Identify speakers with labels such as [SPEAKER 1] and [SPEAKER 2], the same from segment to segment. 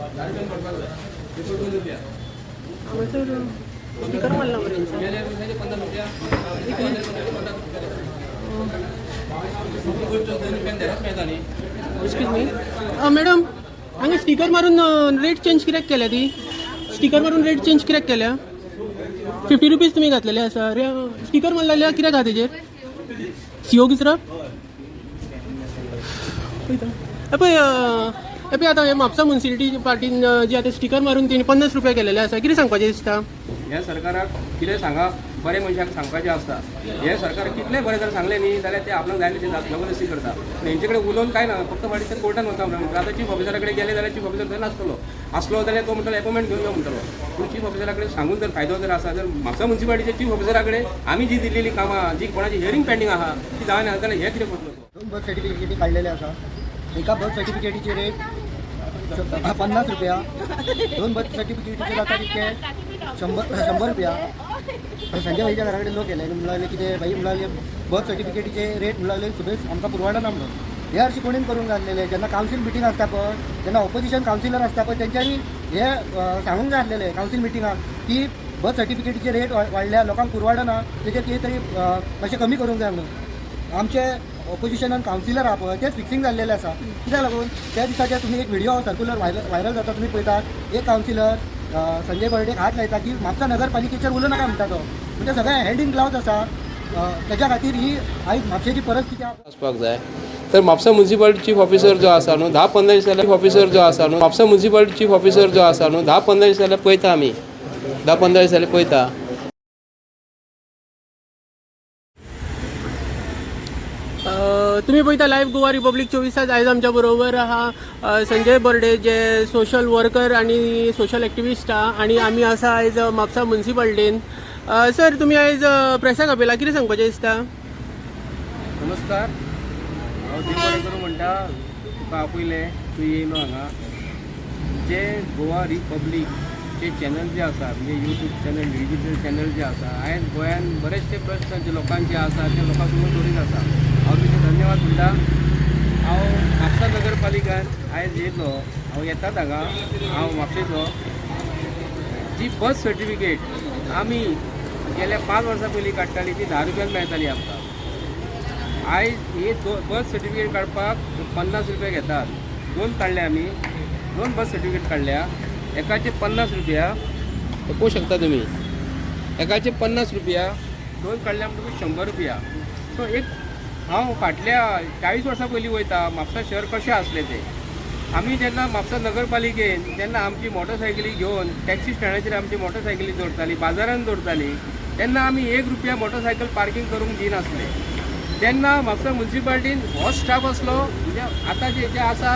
[SPEAKER 1] Sir sticker मारला excuse me madam हांगा sticker मारून रेट चेंज कित्याक केल्या ती स्टिकर मारून रेट चेंज कित्याक केल्या 50 रुपीज तुमी घातलेले आसा रे स्टिकर मारलेल्या कित्याक आहा तेजेर सीओ किचरा पळय पळय आतां म्हापसा म्युनिसिपालिटी पार्टीन जे आतां स्टिकर मारून तेणी 50 रुपया केलेले आसा कितें सांगपाचें दिसता
[SPEAKER 2] ह्या सरकाराक कितें सांगा बरे मनशाक सांगपाचें आसता हे सरकार कितलें बरें जर सांगलें न्ही जाल्यार ते आपल्याक जाय तशें जबरदस्ती करता हेंचे कडेन उलोवन काय ना फक्त फाटीं ते कोर्टान वता म्हणटा आतां चीफ ऑफिसरा कडेन गेले जाल्यार चीफ ऑफिसर थंय नासतलो जाल्यार तो म्हणटलो अपॉइंटमेंट घेवन यो म्हणटलो पूण चीफ ऑफिसरा कडेन सांगून जर फायदो जर आसा जर म्हापसा म्युनिसिपालिटीच्या चीफ ऑफिसरा कडेन आमी जी दिल्लेली कामां जी कोणाची हियरींग पेंडींग आहा ती जायना जाल्यार हे कितें करतलो
[SPEAKER 3] 2 बर्थ सर्टिफिकेटी काढलेले आसा एका बर्थ सर्टिफिकेटीचे रेट 50 रुपया 2 बर्थ सर्टिफिकेटीचे जाता तितके 100 रुपया संजय भाईच्या घरा कडेन लोक येले म्हणले कितें भाई म्हणले बर्थ सर्टिफिकेटीचे रेट म्हणले सुबेज आमकां पुरवडना म्हणून हे हरशी कोणीन करून घातलेले जेन्ना कावन्सील मिटींग आसता पळय जेन्ना ऑपोजिशन कावन्सिलर आसता पळय तेंच्यांनी हे सांगूंक जाय आसलेले कावन्सील मिटिंगाक की बर्थ सर्टिफिकेटीचे रेट वाडल्या लोकांक पुरवडना तेजेर कितें तरी मातशें कमी करूंक जाय म्हणून आमचे ऑपोजिशनान कावन्सिलर आहा पळय तेच फिक्सिंग जाल्लेले आसा कित्याक लागून त्या दिसाचे तुमी एक व्हिडिओ सर्क्युलर व्हायरल जाता तुमी पळयतात एक कावन्सिलर संजय बर्डेक हात लायता की म्हापसा नगरपालिकेचेर उलोवनाका म्हणटा तो म्हणजे सगळे हँड इन ग्लावज आसा त्याच्या खातीर ही आयज म्हापशेची परिस्थिती
[SPEAKER 2] आसपाक जाय तर म्हापसा म्युनिसिपालिटी चीफ ऑफिसर जो आसा न्हू 10-15 दीस जाल्यार ऑफिसर जो आसा न्हू म्हापसा म्युनिसिपालिटी चीफ ऑफिसर जो आसा न्हू 10-15 दीस जाल्यार पळयता आमी 10-15 दीस जाल्यार पळयता
[SPEAKER 1] तुम्ही पळयता लायव्ह गोवा रिपब्लीक 24 आयज आमच्या बरोबर आहा संजय बर्डे जे सोशल वर्कर आणि सोशल एक्टिविस्ट आहा आणि आमी आसा आयज म्हापसा म्युनिसिपालिटीन सर तुमी आयज प्रेसाक आपयला कितें सांगपाचें दिसता
[SPEAKER 2] नमस्कार हांव देव बरें करूं म्हणटा तुका आपयलें तूं येयलो हांगा जे गोवा रिपब्लीकचे चॅनल जे आसा म्हणजे यूट्यूब चॅनल डिजिटल चॅनल जे आसा आयज गोंयान बरेचशे प्रश्न जे लोकांचे आसा ते लोकां समोर दवरीत आसा हांव तुजे धन्यवाद म्हणटा हांव म्हापसा नगरपालिकान आयज येयलो हांव येतात हांगा हांव म्हापशेचो जी बर्थ सर्टिफिकेट आमी गेल्या 5 वर्सां पयलीं काडटाली ती 10 रुपयान मेळटाली आमकां आयज ही बर्थ सर्टिफिकेट काडपाक 50 रुपया घेतात 2 काडले आमी 2 बर्थ सर्टिफिकेट काडल्या एकाचे 50 रुपया पळोवंक शकता तुमी एकाचे 50 रुपया 2 काडल्या म्हणटकूच 100 रुपया सो एक हांव फाटल्या 40 वर्सां पयलीं वयता म्हापसा शहर कशें आसलें तें आमी जेन्ना म्हापसा नगरपालिकेन जेन्ना आमची मोटरसायकली घेवन टॅक्सी स्टँडाचेर आमची मोटरसायकली दवरताली बाजारान दवरताली तेन्ना आमी 1 रुपया मोटरसायकल पार्किंग करूंक दिनासले तेन्ना म्हापसा म्युनिसिपालिटीन हो स्टाफ आसलो म्हणजे आतां जे आसा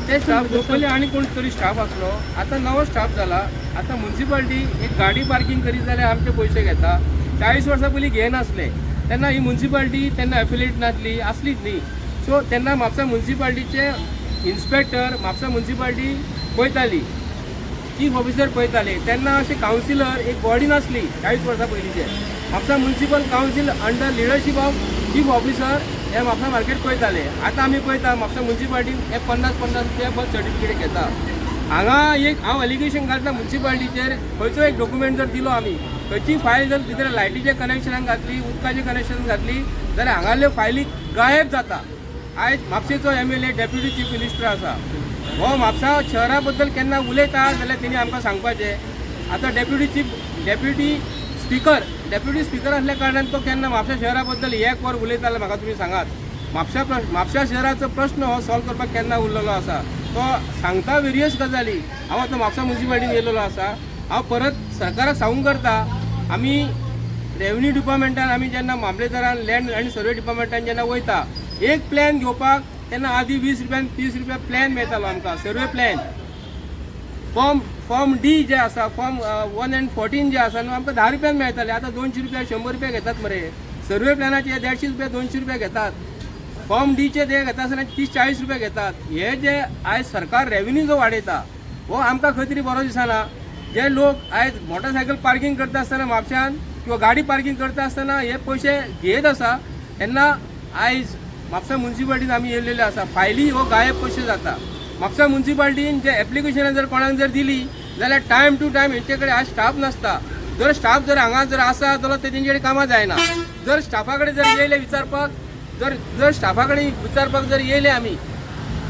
[SPEAKER 2] ते स्टाफ पयलीं आनी कोण तरी स्टाफ आसलो आतां नवो स्टाफ जाला आतां म्युनिसिपालिटी एक गाडी पार्किंग करीत जाल्यार आमचे पयशे घेता 40 वर्सां पयलीं घेनासले तेन्ना ही म्युनिसिपालिटी तेन्ना एफिलिएट नासली आसलीच न्ही सो तेन्ना म्हापसा म्युनिसिपालिटीचे इन्स्पेक्टर म्हापसा म्युनिसिपालिटी पळयताली चीफ ऑफिसर पळयताले तेन्ना अशें कावन्सिलर एक बॉडी नासली 40 वर्सां पयलींचे Mapusa municipal council under leadership of chief officer हे म्हापसा मार्केट पळयताले आतां आमी पळयता म्हापसा म्युनिसिपालिटीन हे 50-50 रुपया बर्थ सर्टिफिकेट घेता हांगा एक हांव एलिगेशन घालता म्युनिसिपालिटीचेर खंयचो एक डॉक्युमेंट जर दिलो आमी खंयची फायल जर भितर लायटीचे कनेक्शनाक घातली उदकाचे कनेक्शन घातली जाल्यार हांगाल्यो फायली गायब जाता आयज म्हापशेचो MLA डेप्युटी चीफ मिनिस्टर आसा हो म्हापसा शहरा बद्दल केन्ना उलयता जाल्यार तेणी आमकां सांगपाचें आतां डेप्युटी स्पीकर असल्या कारणान तो केन्ना म्हापसा शहरा बद्दल एक वर उलयता जाल्यार म्हाका तुमी सांगात म्हापसा शहराचो प्रश्न हो सॉल्व करपाक केन्ना उरलेलो आसा तो सांगता वेरियस गजाली हांव आतां म्हापसा म्युनिसिपालिटीन येयलेलो आसा हांव परत सरकाराक सांगूंक करता आमी रेवन्यू डिपार्टमेंटान आमी जेन्ना मामलेदारान लँड आनी सर्वे डिपार्टमेंटान जेन्ना वयता एक प्लॅन घेवपाक तेन्ना आदी 20 रुपयान 30 रुपया प्लॅन मेळटालो आमकां survey plan form D J आसा फॉर्म 1 and 14 जे आसा न्हू आमकां 10 रुपयान मेळटाले आतां 200 रुपया 100 रुपया घेतात मरे सर्वे प्लॅनाचे 150 रुपया 200 रुपया घेतात फॉर्म डीचे ते घेता आसतना 30-40 रुपया घेतात हे जे आयज सरकार रेवन्यू जो वाडयता हो आमकां खंय तरी बरो दिसना जे लोक आयज मोटरसायकल पार्किंग करता आसतना म्हापशान किंवा गाडी पार्किंग करता आसतना हे पयशे घेत आसा तेन्ना आयज म्हापसा म्युनिसिपालिटीन आमी येयलेले आसा फायली हो गायब पयशे जाता म्हापसा म्युन्सिपाल्टीन जे एप्लिकेशनां जर कोणाक जर दिली जाल्यार टायम टू टायम हेंचे कडेन आज स्टाफ नासता. जर स्टाफ जर हांगा जर आसा जाल्यार ते तेंचे कडेन कामां जायना. जर स्टाफा कडेन जर येयले विचारपाक जर स्टाफा कडेन विचारपाक जर येयले आमी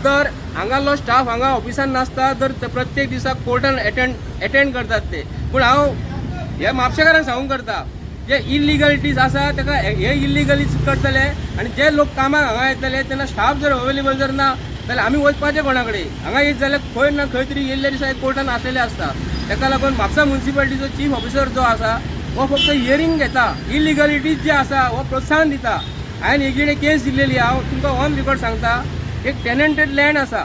[SPEAKER 2] तर हांगालो स्टाफ हांगा ऑफिसान नासता. तर प्रत्येक दिसाक कोर्टान अटेंड करतात ते. पूण हांव हे म्हापशेकारांक सांगूंक करता जे इलिगलिटीज आसा ताका हे इलिगलीज करतले आनी जे लोक कामाक हांगा येतले तेन्ना स्टाफ जर अवेलेबल जर ना जाल्यार आमी वचपाचें कोणा कडेन. हांगा येत जाल्यार खंय ना खंय तरी येयल्ल्या दिसा कोर्टान आसलेले आसता. ताका लागून म्हापसा म्युन्सिपाल्टीचो चीफ ऑफिसर जो आसा हो फक्त हियरींग घेता. इलिगलिटीज जे आसा हो प्रोत्साहन दिता. हांवें एक कडेन केस दिल्लेली हांव तुमकां ऑन रिकॉर्ड सांगता. एक टेनंटेड लँड आसा.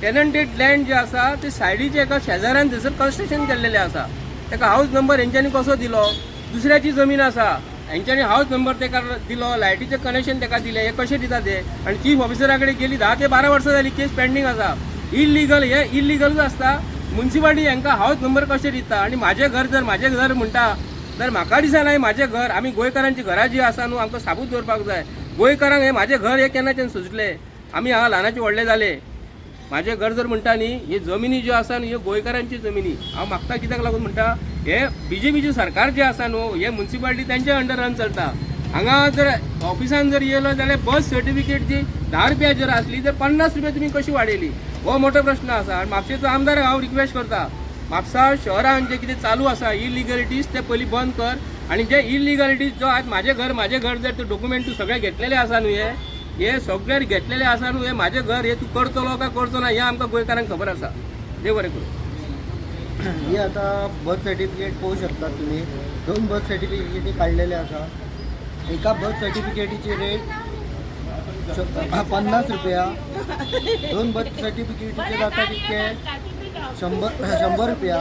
[SPEAKER 2] टेनंटेड लँड जे आसा ते सायडीचे एका शेजाऱ्यान थंयसर कन्स्ट्रक्शन केल्लेलें आसा. ताका हावज नंबर हेंच्यांनी कसो दिलो. दुसऱ्याची जमीन आसा हेंच्यांनी हावज नंबर ताका दिलो. लायटीचें कनेक्शन ताका दिलें. हे कशें दिता ते. आनी चीफ ऑफिसरा कडेन गेली 10 ते 12 वर्सां जाली केस पेंडींग आसा. इलिगल हे इलिगलूच आसता. म्युन्सिपाल्टी हांकां हावज नंबर कशें दिता. आनी म्हाजें घर म्हणटा तर म्हाका दिसना म्हाजें घर आमी गोंयकारांची घरां जी आसा न्हू आमकां साबूत दवरपाक जाय. गोंयकारांक हे म्हाजें घर हे केन्नाच्यान सुचलें. आमी हांगा ल्हानाचे व्हडले जाले. म्हाजें घर जर म्हणटा न्ही हे जमिनी ज्यो आसा न्ही ह्यो गोंयकारांची जमिनी. हांव मागता कित्याक लागून म्हणटा हे BJPचें सरकार जें आसा न्हू हे म्युन्सिपाल्टी तेंच्या अंडरान चलता. हांगा जर ऑफिसान जर येयलो जाल्यार बस सर्टिफिकेट जी 10 रुपया जर आसली तर 50 रुपया तुमी कशी वाडयली हो मोठो प्रश्न आसा. आनी म्हापशेचो आमदार हांव रिक्वेस्ट करता म्हापसा शहरान जे कितें चालू आसा इलिगलिटीज ते पयलीं बंद कर. आनी जे इलिगलिटीज जो आज म्हाजें घर जर तूं डॉक्युमेंट तूं सगळे घेतलेले आसा न्हू हे सगळे घेतलेले आसा न्हू हे म्हाजें घर हे तूं करतलो काय करचो ना हे आमकां गोंयकारांक खबर आसा. देव बरें करूं.
[SPEAKER 3] ही आता बर्थ सर्टिफिकेट पळोवंक शकतात तुम्ही. 2 बर्थ सर्टिफिकेटी काढलेले आसा. एका बर्थ सर्टिफिकेटीची रेट 50 रुपया. 2 बर्थ सर्टिफिकेटीचे जाता कितके 100 रुपया.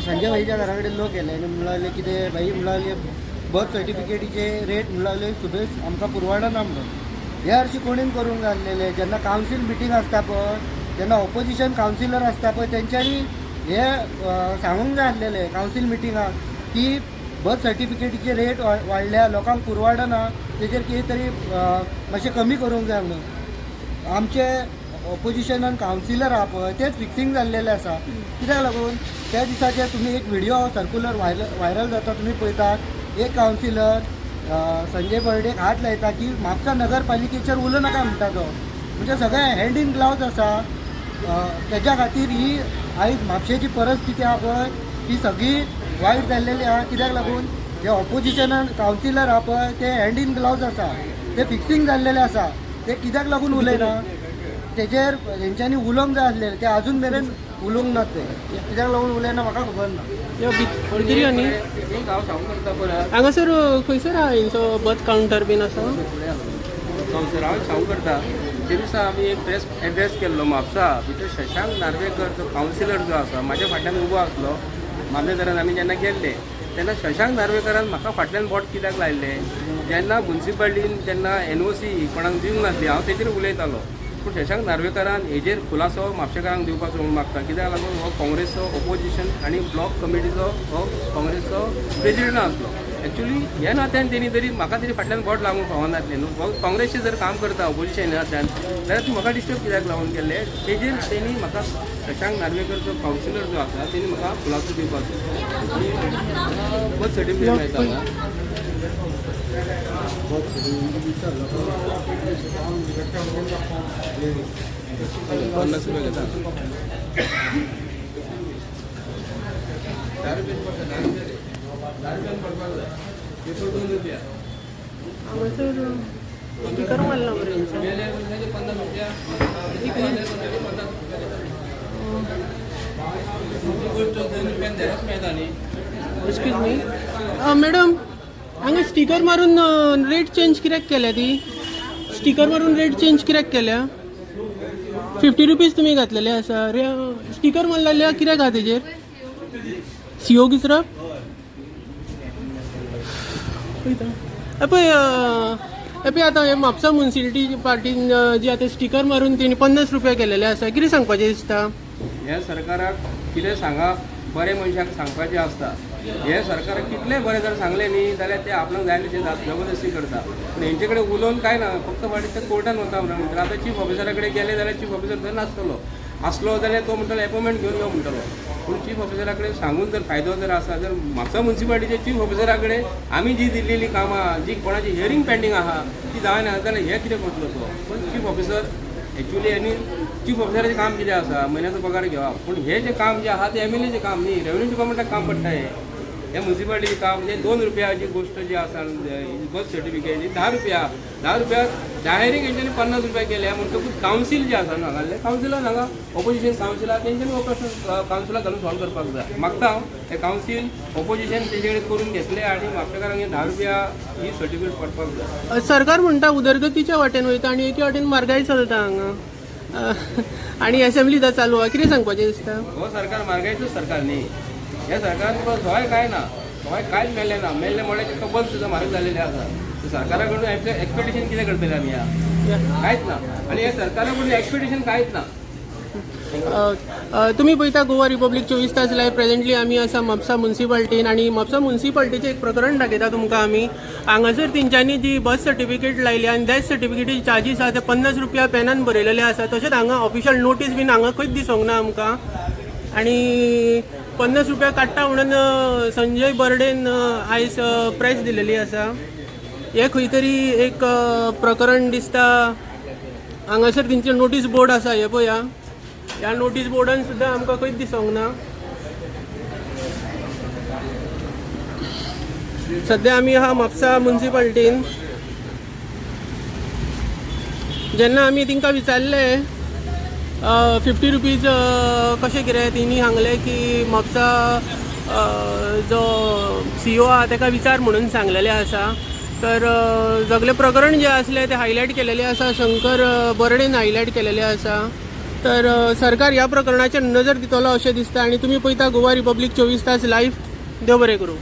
[SPEAKER 3] संजय भाईच्या घराकडे लोक येले आनी म्हणले कितें भाई म्हणले बर्थ सर्टिफिकेटीचे रेट म्हणले सुबेज आमकां पुरवडना म्हणून. हे हरशीं कोणीन करूंक जाल्लेले. जेन्ना कावन्सील मिटींग आसता पळय जेन्ना ऑपोजिशन कावन्सिलर आसता पळय तेंच्यांनी हे सांगूंक जाय आसलेले कावन्सील मिटिंगाक की बर्थ सर्टिफिकेटीचे रेट वाडल्या लोकांक पुरवडना तेजेर कितें तरी मातशें कमी करूंक जाय म्हणून. आमचे ऑपोजिशनान कावन्सिलर आहा पळय तेच फिक्सिंग जाल्लेले आसा. कित्याक लागून त्या दिसाचे तुमी एक व्हिडिओ सर्क्युलर व्हायरल जाता तुमी पळयतात. एक कावन्सिलर संजय बर्डेक हात लायता की म्हापसा नगरपालिकेचेर उलोव नाका म्हणटा तो. म्हणजे सगळे हँड इन ग्लावज आसा. तेज्या खातीर ही आयज म्हापशेची परिस्थिती आहा पळय ती सगळी वायट जाल्लेली आहा. कित्याक लागून जे ऑपोजिशनान कावन्सिलर आहा पळय ते हँड इन ग्लावज आसा. ते फिक्सिंग जाल्लेले आसा. ते कित्याक लागून उलयना तेजेर हेंच्यांनी उलोवंक जाय आसलेले. ते अजून मेरेन उलोवंक नात. ते कित्याक लागून उलयना म्हाका खबर ना.
[SPEAKER 1] भितरी न्ही
[SPEAKER 2] एक हांव सांगूंक करता परत
[SPEAKER 1] हांगासर खंयसर आहा हेंचो बर्थ कावंटर बीन आसा.
[SPEAKER 2] सर हांव सांगूंक करता ते दिसा आमी एक प्रेस एड्रेस केल्लो म्हापसा भितर शशांक नार्वेकर जो कावन्सिलर जो आसा म्हाज्या फाटल्यान उबो आसलो. मामलेदारान आमी जेन्ना गेल्ले तेन्ना शशांक नार्वेकरान म्हाका फाटल्यान बोट कित्याक लायले जेन्ना म्युन्सिपाल्टीन जेन्ना NOC कोणाक दिवंक नासली हांव तेजेर उलयतालो. पूण शशांक नार्वेकरान हेजेर खुलासो म्हापशेकारांक दिवपाचो म्हणून मागता. कित्याक लागून हो काँग्रेसचो ऑपोजिशन आनी ब्लॉक कमिटीचो हो काँग्रेसचो प्रेजिडेंट आसलो. एक्चुली हे नात्यान तेणी तरी म्हाका तरी फाटल्यान बोट लागूंक फावनासलें न्हू. काँग्रेसचे जर काम करता ऑपोजिशनांतल्यान जाल्यार तूं म्हाका डिस्टर्ब कित्याक लागून केल्ले. तेजेर तेणी म्हाका शशांक नार्वेकर जो कावन्सिलर जो आसा तेणी म्हाका खुलासो दिवपाचो. बर्थ सर्टिफिकेट मेळटा ₹50 घेता.
[SPEAKER 1] हांगासर स्टिकर मारला मरे हेंचो. एक्सक्यूज मी मॅडम हांगा स्टिकर मारून रेट चेंज कित्याक केल्या ती. स्टिकर मारून रेट चेंज कित्याक केल्या. 50 रुपीज तुमी घातलेले आसा. स्टिकर मारलेल्या कित्याक आहा तेजेर CO किचरो पळय आतां हे म्हापसा म्युन्सिपाल्टी पार्टीन जी आतां स्टिकर मारून तेणी 50 रुपया केलेले आसा. कितें सांगपाचें दिसता.
[SPEAKER 2] ह्या सरकाराक कितें सांगप बरे मनशाक सांगपाचें आसता. हे सरकाराक कितले बरें जर सांगले न्ही जाल्यार ते आपणाक जाय तशें जबरदस्ती करता पूण हेंचे कडेन उलोवन काय ना फक्त फाटीं ते कोर्टान वता म्हणून आतां चीफ ऑफिसरा कडेन गेले जाल्यार चीफ ऑफिसर थंय नासतलो असलो जाल्यार तो म्हणटलो अपॉइंटमेंट घेवन यो म्हणटलो पूण चीफ ऑफिसरा कडेन सांगून जर फायदो जर आसा जर म्हापसा म्युन्सिपालिटीचे चीफ ऑफिसरा कडेन आमी जी दिल्लेली कामां जी कोणाची हियरींग पेंडींग आहा ती जायना जाल्यार हे कितें करतलो तो पूण चीफ ऑफिसर एक्चुअली यांनी चीफ ऑफिसराचें काम कितें आसा म्हयन्याचो पगार घेवप पूण हे जे काम जे आहा ते MLAचें काम न्ही रेव्हेन्यू डिपार्टमेंटाक काम पडटा हे म्युन्सिपालिटीचें काम जे 2 रुपयाची गोष्ट जी आसा बर्थ सर्टिफिकेट 10 रुपया जाहिरीक हेंच्यांनी 50 रुपया केल्या म्हणटकूच कावन्सील जे आसा हांगाले कावन्सिलान हांगा ऑपोजिशन कावन्सिला तेंच्यांनी हो प्रश्न कावन्सिलाक घालून सॉल्व करपाक जाय मागता हांव हे कावन्सील ऑपोजिशन तेजे कडेन करून घेतले आनी म्हापशेकारांक हे 10 रुपया ही सर्टिफिकेट पडपाक जाय
[SPEAKER 1] सरकार म्हणटा उदरगतीच्या वाटेन वयता आनी एके वाटेन म्हारगाय चलता हांगा आनी असेंब्ली चालू आहा कितें सांगपाचें दिसता
[SPEAKER 2] हो सरकार म्हारगायचोच सरकार न्ही हे सरकार तुका सोय काय ना सोय कांयच मेळ्ळें ना मेळ्ळें म्हणल्यार तुका बल्ब सुद्दां म्हारग जाल्लेले आसा सरकारा कडून एक्सपेक्टेशन कितें करतले आमी कांयच ना आनी हे सरकारा कडून एक्सपेक्टेशन कांयच ना
[SPEAKER 1] तुम्ही पळयता गोवा रिपब्लीक 24 तास लायव्ह प्रेझेंटली आमी आसा म्हापसा म्युन्सिपालिटीन आनी म्हापसा म्युन्सिपालिटीचें एक प्रकरण दाखयता तुमकां आमी हांगासर तेंच्यांनी जी बर्थ सर्टिफिकेट लायली आनी डेथ सर्टिफिकेटीचे चार्जीस आसा ते 50 रुपया पेनान बरयलेले आसा तशेंच हांगा ऑफिशियल नोटीस बीन हांगा खंयच दिसूंक ना आमकां आनी 50 रुपया काडटा म्हणून संजय बर्डेन आयज प्रेस दिलेली आसा हे खंय तरी एक प्रकरण दिसता हांगासर तेंचे नोटीस बोर्ड आसा हे पळया ह्या नोटीस बोर्डान सुद्दां आमकां खंयच दिसूंक ना सद्या आमी आहा म्हापसा म्युन्सिपालिटीन जेन्ना आमी तिंकां विचारले 50 रुपीज कशें कितें तेणी सांगलें की म्हापसा जो CEO आहा ताका विचार म्हणून सांगलेलें आसा तर सगळें प्रकरण जें आसलें तें हायलायट केलेलें आसा शंकर बर्डेन हायलायट केलेलें आसा तर सरकार ह्या प्रकरणाचेर नजर दितलो अशें दिसता आनी तुमी पळयता गोवा रिपब्लीक 24 तास लायव्ह देव बरें करूं